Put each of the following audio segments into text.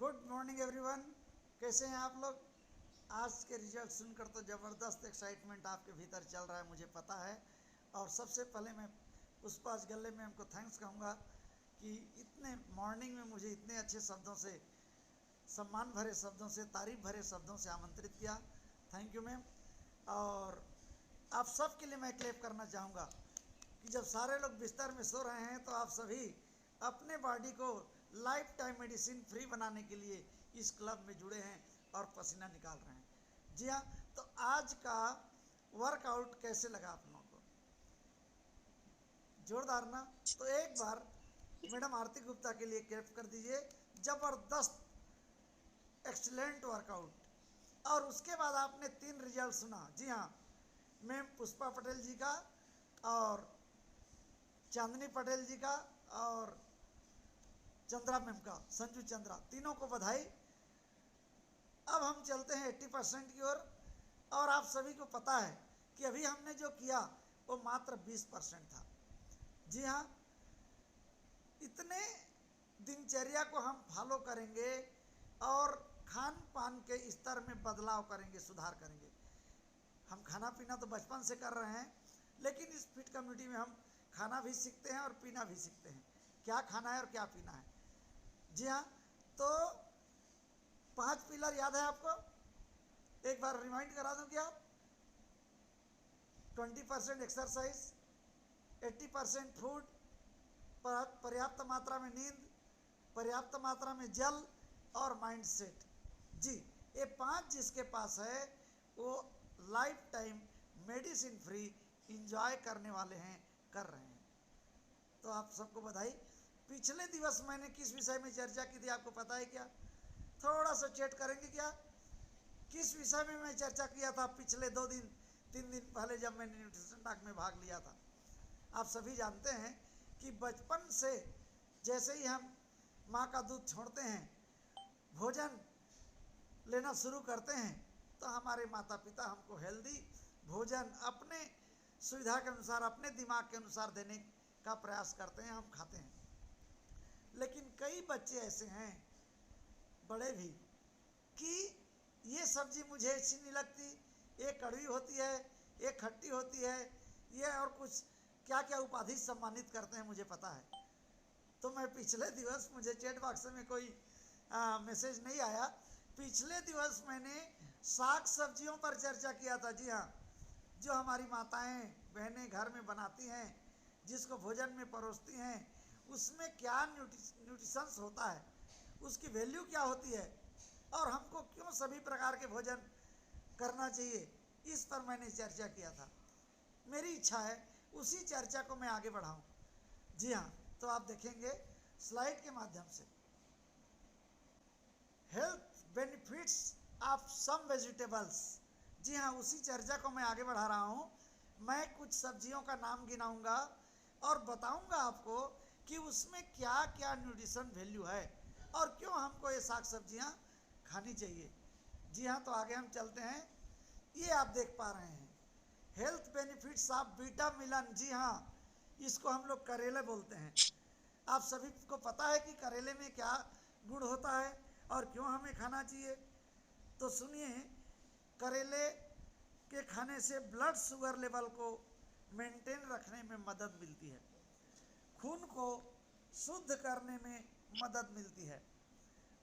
Good morning everyone. कैसे हैं आप लोग? आज के रिजल्ट सुनकर तो ज़बरदस्त एक्साइटमेंट आपके भीतर चल रहा है, मुझे पता है। और सबसे पहले मैं पुष्पाज गल्ले में हमको थैंक्स कहूँगा कि इतने मॉर्निंग में मुझे इतने अच्छे शब्दों से, सम्मान भरे शब्दों से, तारीफ भरे शब्दों से आमंत्रित किया। Thank you ma'am. और आप सब के लिए मैं क्लेप करना चाहूँगा कि जब सारे लोग बिस्तर में सो रहे हैं तो आप सभी अपने बॉडी को लाइफ टाइम मेडिसिन फ्री बनाने के लिए इस क्लब में जुड़े हैं और पसीना निकाल रहे हैं। जी हाँ, तो आज का वर्कआउट कैसे लगा आप लोगों को? जोरदार ना? तो एक बार मैडम आरती गुप्ता के लिए क्लेप कर दीजिए। जबरदस्त, एक्सीलेंट वर्कआउट। और उसके बाद आपने 3 रिजल्ट सुना। जी हाँ, मैम पुष्पा पटेल जी का और चांदनी पटेल जी का और चंद्रा मैम का, संजू चंद्रा, तीनों को बधाई। अब हम चलते हैं 80% की ओर। और आप सभी को पता है कि अभी हमने जो किया वो मात्र 20% था। जी हाँ, इतने दिनचर्या को हम फॉलो करेंगे और खान पान के स्तर में बदलाव करेंगे, सुधार करेंगे। हम खाना पीना तो बचपन से कर रहे हैं, लेकिन इस फिट कम्युनिटी में हम खाना भी सीखते हैं और पीना भी सीखते हैं, क्या खाना है और क्या पीना है। जी हाँ, तो 5 पिलर याद है आपको? एक बार रिमाइंड करा दूं क्या? 20% एक्सरसाइज, 80% फूड, पर्याप्त मात्रा में नींद, पर्याप्त मात्रा में जल और माइंड सेट। जी, ये 5 जिसके पास है वो life time medicine free enjoy करने वाले हैं, कर रहे हैं। तो आप सबको बधाई। पिछले दिवस मैंने किस विषय में चर्चा की थी आपको पता है क्या? थोड़ा सा चेट करेंगे क्या? किस विषय में मैं चर्चा किया था पिछले 3 दिन पहले जब मैंने न्यूट्रिशन टॉक में भाग लिया था? आप सभी जानते हैं कि बचपन से जैसे ही हम माँ का दूध छोड़ते हैं, भोजन लेना शुरू करते हैं, तो हमारे माता पिता हमको हेल्दी भोजन अपने सुविधा के अनुसार, अपने दिमाग के अनुसार देने का प्रयास करते हैं, हम खाते हैं। लेकिन कई बच्चे ऐसे हैं, बड़े भी, कि ये सब्जी मुझे अच्छी नहीं लगती, ये कड़वी होती है, ये खट्टी होती है, ये और कुछ क्या क्या उपाधि सम्मानित करते हैं, मुझे पता है। तो मैं पिछले दिवस, मुझे चैट बॉक्स में कोई मैसेज नहीं आया, पिछले दिवस मैंने साग सब्जियों पर चर्चा किया था। जी हाँ, जो हमारी माताएं बहनें घर में बनाती हैं, जिसको भोजन में परोसती हैं, उसमें क्या न्यूट्रिशंस होता है, उसकी वैल्यू क्या होती है और हमको क्यों सभी प्रकार के भोजन करना चाहिए, इस पर मैंने चर्चा किया था। मेरी इच्छा है उसी चर्चा को मैं आगे बढ़ाऊं। जी हाँ, तो आप देखेंगे स्लाइड के माध्यम से health benefits of some vegetables. जी हाँ, उसी चर्चा को मैं आगे बढ़ा रहा हूँ। मैं कुछ सब्जियों का नाम गिनाऊंगा और बताऊंगा आपको कि उसमें क्या क्या न्यूट्रिशन वैल्यू है और क्यों हमको ये साग सब्जियाँ खानी चाहिए। जी हाँ, तो आगे हम चलते हैं। ये आप देख पा रहे हैं हेल्थ बेनिफिट्स ऑफ बीटा मिलन। जी हाँ, इसको हम लोग करेले बोलते हैं। आप सभी को पता है कि करेले में क्या गुण होता है और क्यों हमें खाना चाहिए। तो सुनिए, करेले के खाने से ब्लड शुगर लेवल को मेंटेन रखने में मदद मिलती है, खून को शुद्ध करने में मदद मिलती है,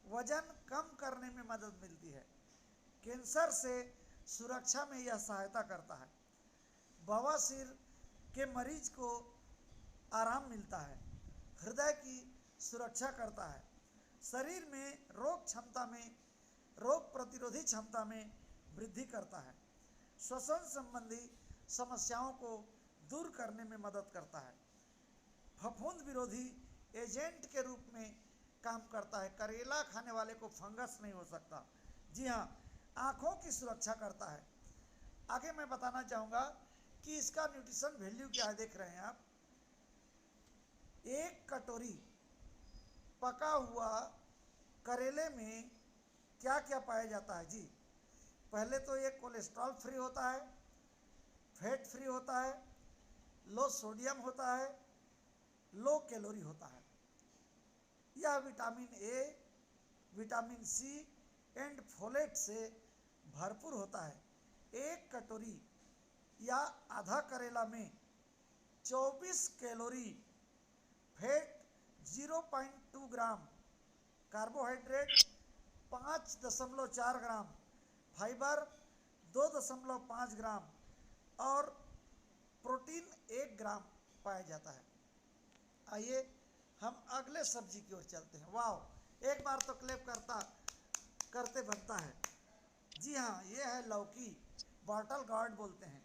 वजन कम करने में मदद मिलती है, कैंसर से सुरक्षा में यह सहायता करता है, बवासीर के मरीज को आराम मिलता है, हृदय की सुरक्षा करता है, शरीर में रोग प्रतिरोधी क्षमता में वृद्धि करता है, श्वसन संबंधी समस्याओं को दूर करने में मदद करता है, फफूंद विरोधी एजेंट के रूप में काम करता है। करेला खाने वाले को फंगस नहीं हो सकता। जी हाँ, आँखों की सुरक्षा करता है। आगे मैं बताना चाहूँगा कि इसका न्यूट्रिशन वैल्यू क्या है। देख रहे हैं आप, 1 कटोरी पका हुआ करेले में क्या क्या पाया जाता है। जी, पहले तो ये कोलेस्ट्रॉल फ्री होता है, फैट फ्री होता है, लो सोडियम होता है, लो कैलोरी होता है। यह vitamin A, vitamin C and folate से भरपूर होता है। एक कटोरी या आधा करेला में 24 कैलोरी, फैट 0.2 ग्राम, कार्बोहाइड्रेट 5.4 ग्राम, फाइबर 2.5 ग्राम और प्रोटीन 1 ग्राम पाया जाता है। आइए हम अगले सब्जी की ओर चलते हैं। वाह, एक बार तो क्लैप करते बनता है। जी हाँ, ये है लौकी, बॉटल गार्ड बोलते हैं।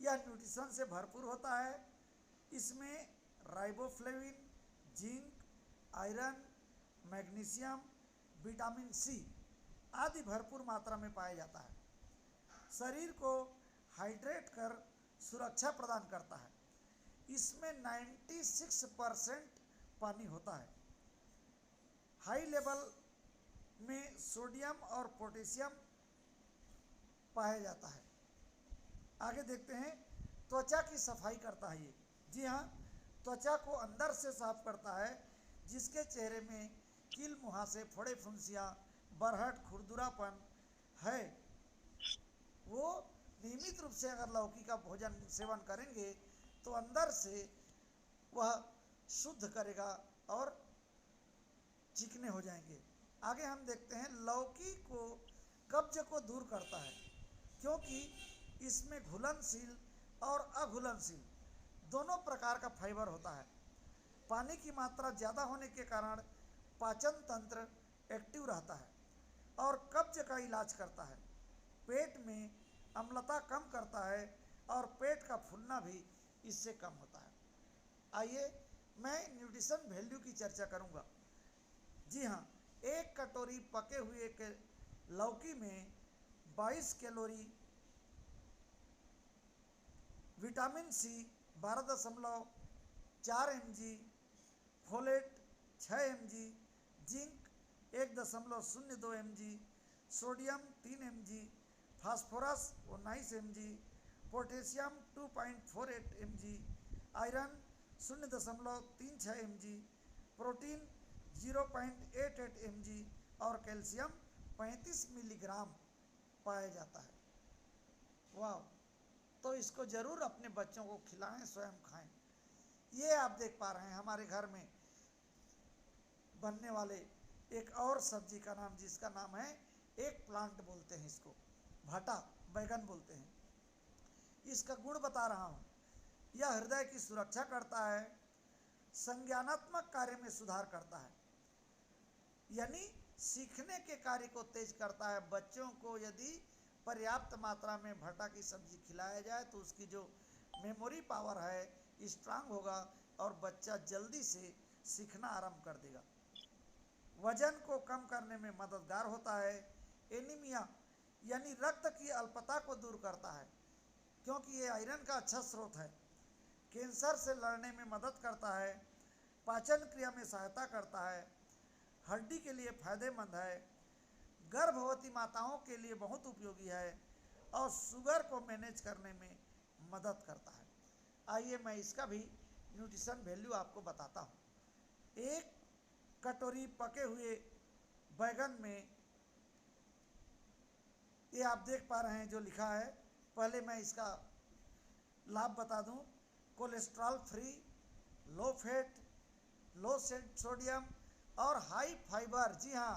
यह न्यूट्रिशन से भरपूर होता है। इसमें riboflavin, zinc, iron, magnesium, vitamin C आदि भरपूर मात्रा में पाया जाता है। शरीर को हाइड्रेट कर सुरक्षा प्रदान करता है। इसमें 96% पानी होता है। हाई लेवल में सोडियम और पोटेशियम पाया जाता है। आगे देखते हैं, त्वचा की सफाई करता है ये। जी हाँ, त्वचा को अंदर से साफ करता है। जिसके चेहरे में कील मुहासे, फोड़े फुंसियाँ, बरहट, खुरदुरापन है, वो नियमित रूप से अगर लौकी का भोजन सेवन करेंगे तो अंदर से वह शुद्ध करेगा और चिकने हो जाएंगे। आगे हम देखते हैं, लौकी को कब्ज को दूर करता है क्योंकि इसमें घुलनशील और अघुलनशील दोनों प्रकार का फाइबर होता है। पानी की मात्रा ज़्यादा होने के कारण पाचन तंत्र एक्टिव रहता है और कब्ज का इलाज करता है। पेट में अम्लता कम करता है और पेट का फूलना भी इससे कम होता है। आइए मैं न्यूट्रिशन वैल्यू की चर्चा करूंगा। जी हाँ, एक कटोरी पके हुए के लौकी में 22 calorie, vitamin C 12.4 mg, folate 6 mg, zinc 1.02 mg, sodium 3 mg, phosphorus 19 mg, potassium 2.48 mg, iron 0.36 mg, protein 0.88 mg और कैल्शियम 35 मिलीग्राम पाया जाता है। वाह, तो इसको जरूर अपने बच्चों को खिलाएं, स्वयं खाएं। ये आप देख पा रहे हैं हमारे घर में बनने वाले एक और सब्जी का नाम, जिसका नाम है एक प्लांट बोलते हैं, इसको भाटा बैगन बोलते हैं। इसका गुण बता रहा हूँ। यह हृदय की सुरक्षा करता है, संज्ञानात्मक कार्य में सुधार करता है, यानी सीखने के कार्य को तेज करता है। बच्चों को यदि पर्याप्त मात्रा में भटा की सब्जी खिलाया जाए तो उसकी जो मेमोरी पावर है स्ट्रांग होगा और बच्चा जल्दी से सीखना आरंभ कर देगा। वजन को कम करने में मददगार होता है। एनीमिया यानी रक्त की अल्पता को दूर करता है क्योंकि ये आयरन का अच्छा स्रोत है। कैंसर से लड़ने में मदद करता है। पाचन क्रिया में सहायता करता है। हड्डी के लिए फायदेमंद है। गर्भवती माताओं के लिए बहुत उपयोगी है और शुगर को मैनेज करने में मदद करता है। आइए मैं इसका भी न्यूट्रिशन वैल्यू आपको बताता हूँ। एक कटोरी पके हुए बैगन में, ये आप देख पा रहे हैं जो लिखा है, पहले मैं इसका लाभ बता दूं। कोलेस्ट्रॉल फ्री, लो फैट, लो सोडियम और हाई फाइबर। जी हाँ,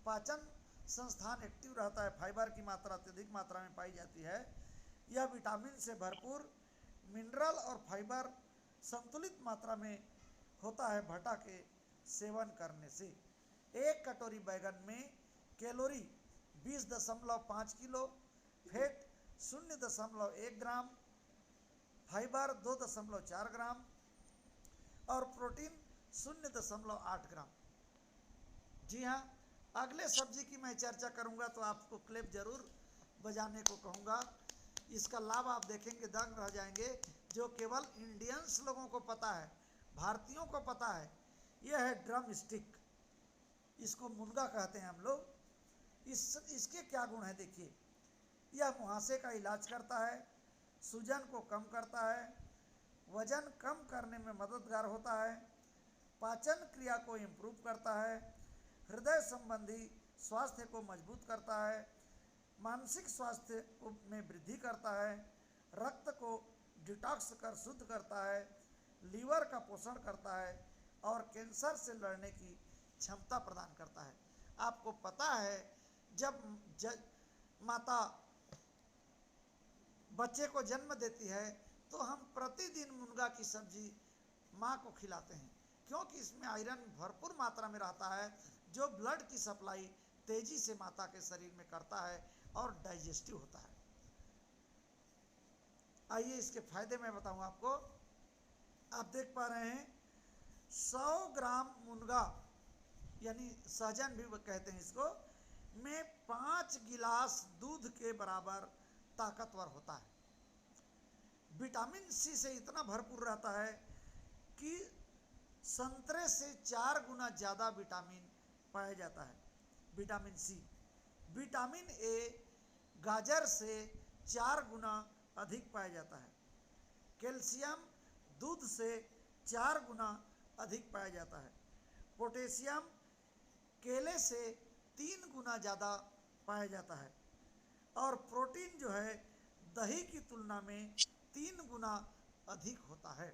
पाचन संस्थान एक्टिव रहता है, फाइबर की मात्रा अत्यधिक मात्रा में पाई जाती है। यह विटामिन से भरपूर, मिनरल और फाइबर संतुलित मात्रा में होता है भटा के सेवन करने से। एक कटोरी बैगन में कैलोरी 20.5 किलो, फैट 0.1 ग्राम, फाइबर 2.4 ग्राम और प्रोटीन 0.8 ग्राम। जी हाँ, अगले सब्जी की मैं चर्चा करूंगा तो आपको क्लिप जरूर बजाने को कहूँगा। इसका लाभ आप देखेंगे दंग रह जाएंगे, जो केवल इंडियंस लोगों को पता है, भारतीयों को पता है। यह है ड्रम स्टिक, इसको मुनगा कहते हैं हम लोग। इसके क्या गुण है देखिए। यह मुहासे का इलाज करता है, सूजन को कम करता है, वजन कम करने में मददगार होता है, पाचन क्रिया को इम्प्रूव करता है, हृदय संबंधी स्वास्थ्य को मजबूत करता है, मानसिक स्वास्थ्य को में वृद्धि करता है, रक्त को डिटॉक्स कर शुद्ध करता है, लीवर का पोषण करता है और कैंसर से लड़ने की क्षमता प्रदान करता है। आपको पता है जब माता बच्चे को जन्म देती है तो हम प्रतिदिन मुनगा की सब्जी माँ को खिलाते हैं, क्योंकि इसमें आयरन भरपूर मात्रा में रहता है जो ब्लड की सप्लाई तेजी से माता के शरीर में करता है और डाइजेस्टिव होता है। आइए इसके फायदे मैं बताऊं आपको। आप देख पा रहे हैं 100 ग्राम मुनगा यानी सहजन भी कहते हैं इसको, में 5 गिलास दूध के बराबर ताकतवर होता है। विटामिन सी से इतना भरपूर रहता है कि संतरे से 4 गुना ज़्यादा विटामिन पाया जाता है। विटामिन सी, विटामिन ए गाजर से 4 गुना अधिक पाया जाता है। कैल्शियम दूध से 4 गुना अधिक पाया जाता है। पोटेशियम केले से 3 गुना ज़्यादा पाया जाता है और प्रोटीन जो है दही की तुलना में 3 गुना अधिक होता है।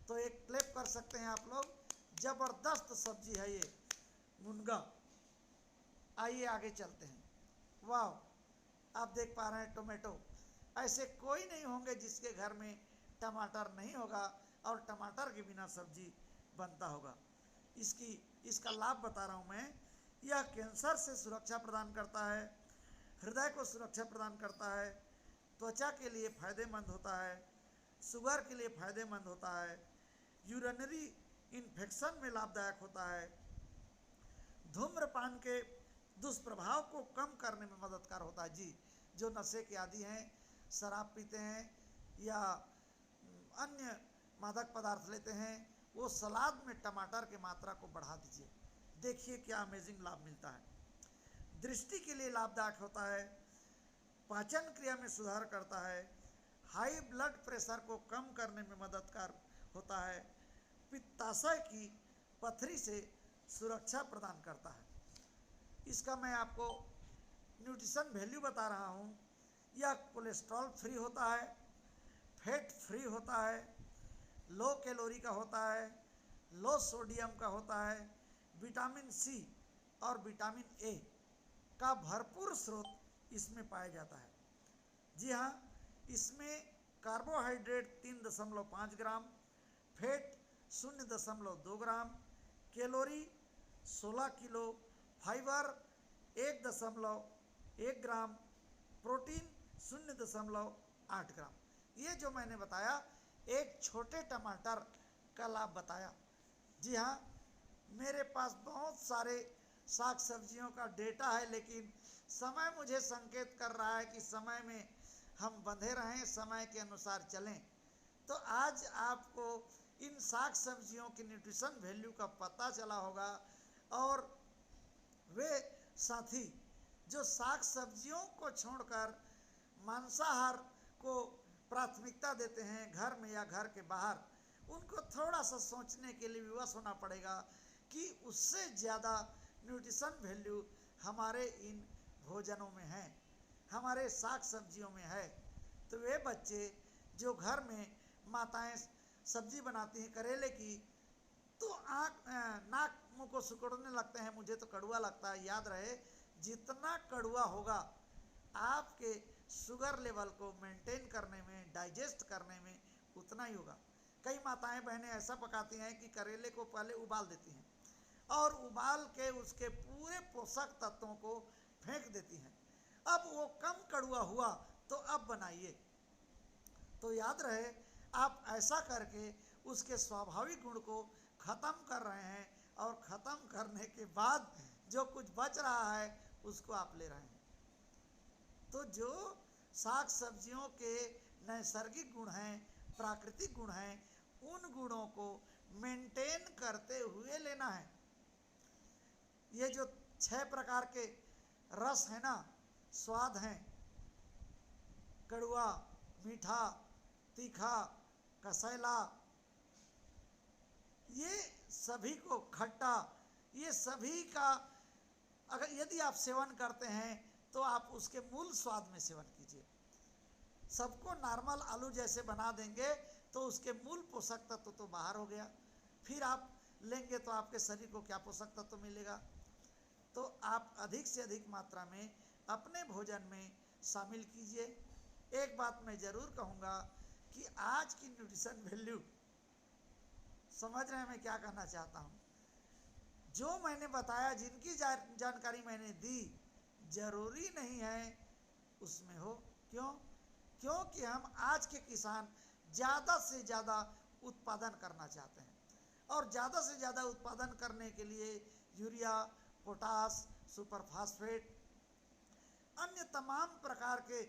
तो एक क्लिप कर सकते हैं आप लोग, जबरदस्त सब्जी है ये मुनगा। आइए आगे चलते हैं। वाह, आप देख पा रहे हैं टोमेटो। ऐसे कोई नहीं होंगे जिसके घर में टमाटर नहीं होगा और टमाटर के बिना सब्जी बनता होगा। इसका लाभ बता रहा हूँ मैं। यह कैंसर से सुरक्षा प्रदान करता है, हृदय को सुरक्षा प्रदान करता है, त्वचा के लिए फायदेमंद होता है, शुगर के लिए फायदेमंद होता है, यूरिनरी इन्फेक्शन में लाभदायक होता है, धूम्रपान के दुष्प्रभाव को कम करने में मददगार होता है। जी, जो नशे के आदी हैं, शराब पीते हैं या अन्य मादक पदार्थ लेते हैं, वो सलाद में टमाटर की मात्रा को बढ़ा दीजिए, देखिए क्या अमेजिंग लाभ मिलता है। दृष्टि के लिए लाभदायक होता है, पाचन क्रिया में सुधार करता है, हाई ब्लड प्रेशर को कम करने में मददगार होता है, पित्ताशय की पथरी से सुरक्षा प्रदान करता है। इसका मैं आपको न्यूट्रिशन वैल्यू बता रहा हूँ। यह कोलेस्ट्रॉल फ्री होता है, फैट फ्री होता है, लो कैलोरी का होता है, लो सोडियम का होता है, विटामिन सी और विटामिन ए का भरपूर स्रोत इसमें पाया जाता है। जी हाँ, इसमें कार्बोहाइड्रेट 3.5 ग्राम, फैट 0.2 ग्राम, कैलोरी 16 किलो, फाइबर 1.1 ग्राम, प्रोटीन 0.8 ग्राम। ये जो मैंने बताया एक छोटे टमाटर का लाभ बताया। जी हाँ, मेरे पास बहुत सारे साग सब्जियों का डेटा है, लेकिन समय मुझे संकेत कर रहा है कि समय में हम बंधे रहें, समय के अनुसार चलें। तो आज आपको इन साग सब्जियों की न्यूट्रिशन वैल्यू का पता चला होगा। और वे साथी जो साग सब्जियों को छोड़कर मांसाहार को प्राथमिकता देते हैं घर में या घर के बाहर, उनको थोड़ा सा सोचने के लिए विवश होना पड़ेगा कि उससे ज़्यादा न्यूट्रिशन वैल्यू हमारे इन भोजनों में है, हमारे साग सब्जियों में है। तो वे बच्चे जो घर में माताएं सब्जी बनाती हैं करेले की, तो नाक मुँह को सिकुड़ने लगते हैं, मुझे तो कड़वा लगता है। याद रहे, जितना कड़वा होगा आपके शुगर लेवल को मेंटेन करने में, डाइजेस्ट करने में उतना ही होगा। कई माताएं बहनें ऐसा पकाती हैं कि करेले को पहले उबाल देती हैं और उबाल के उसके पूरे पोषक तत्वों को फेंक देती हैं। अब वो कम कड़वा हुआ तो अब बनाइए। तो याद रहे, आप ऐसा करके उसके स्वाभाविक गुण को ख़त्म कर रहे हैं और ख़त्म करने के बाद जो कुछ बच रहा है उसको आप ले रहे हैं। तो जो साग सब्जियों के नैसर्गिक गुण हैं, प्राकृतिक गुण हैं, उन गुणों को मेंटेन करते हुए लेना है। ये जो 6 प्रकार के रस हैं ना, स्वाद हैं, कड़वा, मीठा, तीखा, कसैला, ये सभी को खट्टा, ये सभी का अगर यदि आप सेवन करते हैं तो आप उसके मूल स्वाद में सेवन कीजिए। सबको नॉर्मल आलू जैसे बना देंगे तो उसके मूल पोषक तत्व तो बाहर हो गया, फिर आप लेंगे तो आपके शरीर को क्या पोषक तत्व मिलेगा। तो आप अधिक से अधिक मात्रा में अपने भोजन में शामिल कीजिए। एक बात मैं ज़रूर कहूँगा कि आज की न्यूट्रिशन वैल्यू, समझ रहे हैं मैं क्या कहना चाहता हूँ, जो मैंने बताया, जिनकी जानकारी मैंने दी, जरूरी नहीं है उसमें हो। क्यों? क्योंकि हम आज के किसान ज़्यादा से ज़्यादा उत्पादन करना चाहते हैं, और ज़्यादा से ज़्यादा उत्पादन करने के लिए यूरिया, पोटास, सुपर फास्फेट, अन्य तमाम प्रकार के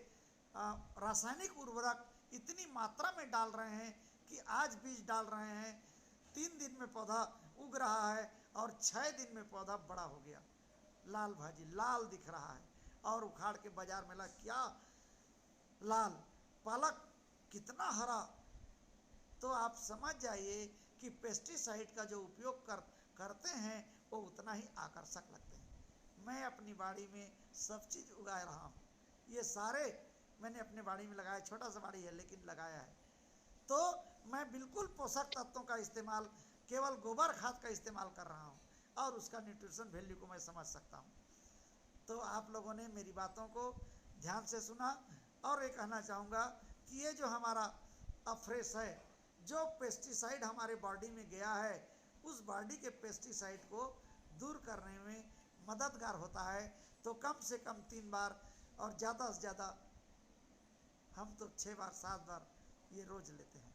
रासायनिक उर्वरक इतनी मात्रा में डाल रहे हैं कि आज बीज डाल रहे हैं, 3 दिन में पौधा उग रहा है और 6 दिन में पौधा बड़ा हो गया, लाल भाजी लाल दिख रहा है, और उखाड़ के बाजार में ला, क्या लाल, पालक कितना हरा। तो आप समझ जाइए कि पेस्टिसाइड का जो उपयोग करते हैं वो उतना ही आकर्षक लगते हैं। मैं अपनी बाड़ी में सब चीज़ उगा रहा हूँ, ये सारे मैंने अपने बाड़ी में लगाया, छोटा सा बाड़ी है लेकिन लगाया है। तो मैं बिल्कुल पोषक तत्वों का इस्तेमाल, केवल गोबर खाद का इस्तेमाल कर रहा हूँ, और उसका न्यूट्रिशन वैल्यू को मैं समझ सकता हूँ। तो आप लोगों ने मेरी बातों को ध्यान से सुना, और ये कहना चाहूँगा कि ये जो हमारा अफ्रेश है, जो पेस्टिसाइड हमारे बॉडी में गया है, उस बॉडी के पेस्टिसाइड को दूर करने में मददगार होता है। तो कम से कम 3 बार, और ज़्यादा से ज़्यादा हम तो 6 बार 7 बार ये रोज लेते हैं।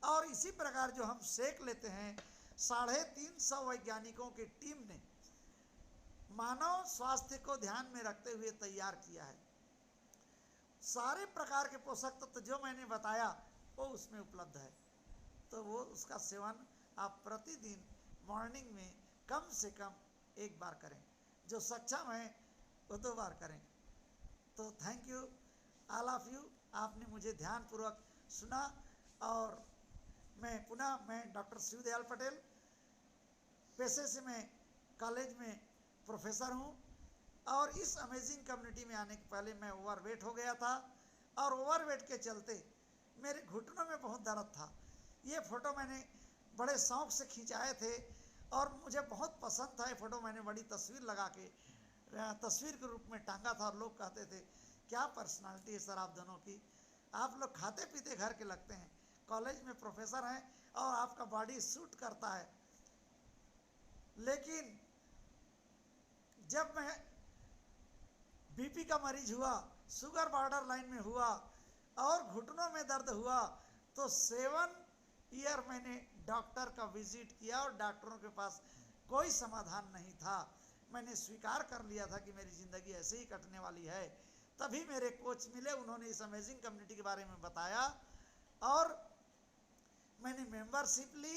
और इसी प्रकार जो हम सेक लेते हैं, 350 वैज्ञानिकों की टीम ने मानव स्वास्थ्य को ध्यान में रखते हुए तैयार किया है। सारे प्रकार के पोषक तत्व जो मैंने बताया वो उसमें उपलब्ध है। तो वो उसका सेवन आप प्रतिदिन मॉर्निंग में कम से कम 1 बार करें, जो सक्षम है वो 2 बार करें। तो thank you all of you, आपने मुझे ध्यानपूर्वक सुना। और मैं डॉक्टर शिवदयाल पटेल, पेशे से मैं कॉलेज में प्रोफेसर हूँ, और इस अमेजिंग कम्युनिटी में आने के पहले मैं ओवरवेट हो गया था, और ओवरवेट के चलते मेरे घुटनों में बहुत दर्द था। ये फ़ोटो मैंने बड़े शौक़ से खिंचाए थे, और मुझे बहुत पसंद था ये फ़ोटो। मैंने बड़ी तस्वीर लगा के तस्वीर के रूप में टांगा था, और लोग कहते थे क्या पर्सनालिटी है सर आप दोनों की, आप लोग खाते पीते घर के लगते हैं, कॉलेज में प्रोफेसर हैं, और आपका बॉडी सूट करता है। लेकिन जब मैं बीपी का मरीज हुआ, शुगर बॉर्डर लाइन में हुआ, और घुटनों में दर्द हुआ, तो 7 ईयर मैंने डॉक्टर का विजिट किया, और डॉक्टरों के पास कोई समाधान नहीं था। मैंने स्वीकार कर लिया था कि मेरी ज़िंदगी ऐसे ही कटने वाली है। तभी मेरे कोच मिले, उन्होंने इस अमेजिंग कम्युनिटी के बारे में बताया, और मैंने मेंबरशिप ली,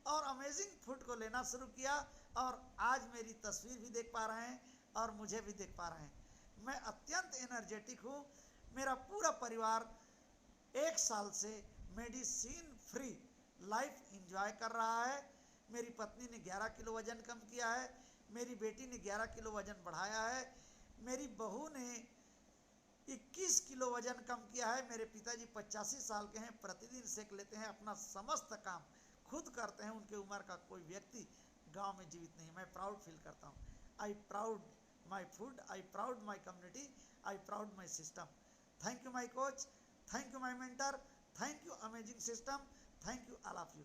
और अमेजिंग फूड को लेना शुरू किया, और आज मेरी तस्वीर भी देख पा रहे हैं, और मुझे भी देख पा रहे हैं। मैं अत्यंत एनर्जेटिक हूँ। मेरा पूरा परिवार 1 साल से मेडिसिन फ्री लाइफ एंजॉय कर रहा है। मेरी पत्नी ने 11 किलो वज़न कम किया है, मेरी बेटी ने 11 किलो वज़न बढ़ाया है, मेरी बहू ने 21 किलो वज़न कम किया है। मेरे पिताजी 85 साल के हैं, प्रतिदिन सेक लेते हैं, अपना समस्त काम खुद करते हैं। उनके उम्र का कोई व्यक्ति गांव में जीवित नहीं। मैं प्राउड फील करता हूँ। I proud my food, I proud my community, I proud my system. Thank you my coach, thank you my mentor, thank you amazing system, thank you all of you.